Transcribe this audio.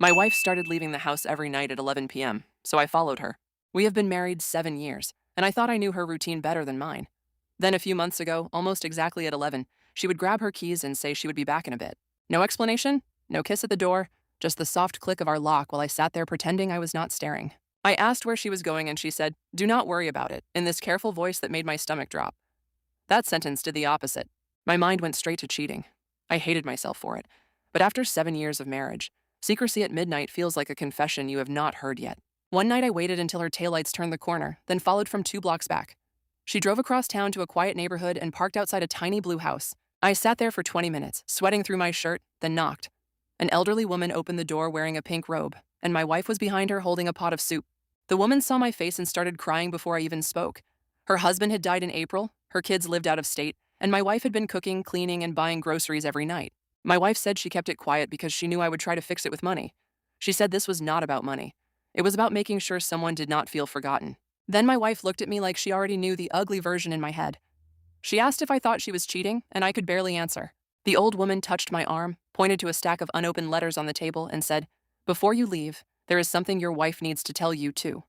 My wife started leaving the house every night at 11 p.m., so I followed her. We have been married 7 years, and I thought I knew her routine better than mine. Then a few months ago, almost exactly at 11, she would grab her keys and say she would be back in a bit. No explanation, no kiss at the door, just the soft click of our lock while I sat there pretending I was not staring. I asked where she was going and she said, "Do not worry about it," in this careful voice that made my stomach drop. That sentence did the opposite. My mind went straight to cheating. I hated myself for it. But after 7 years of marriage, secrecy at midnight feels like a confession you have not heard yet. One night I waited until her taillights turned the corner, then followed from 2 blocks back. She drove across town to a quiet neighborhood and parked outside a tiny blue house. I sat there for 20 minutes, sweating through my shirt, then knocked. An elderly woman opened the door wearing a pink robe, and my wife was behind her holding a pot of soup. The woman saw my face and started crying before I even spoke. Her husband had died in April, her kids lived out of state, and my wife had been cooking, cleaning, and buying groceries every night. My wife said she kept it quiet because she knew I would try to fix it with money. She said this was not about money. It was about making sure someone did not feel forgotten. Then my wife looked at me like she already knew the ugly version in my head. She asked if I thought she was cheating, and I could barely answer. The old woman touched my arm, pointed to a stack of unopened letters on the table, and said, "Before you leave, there is something your wife needs to tell you, too."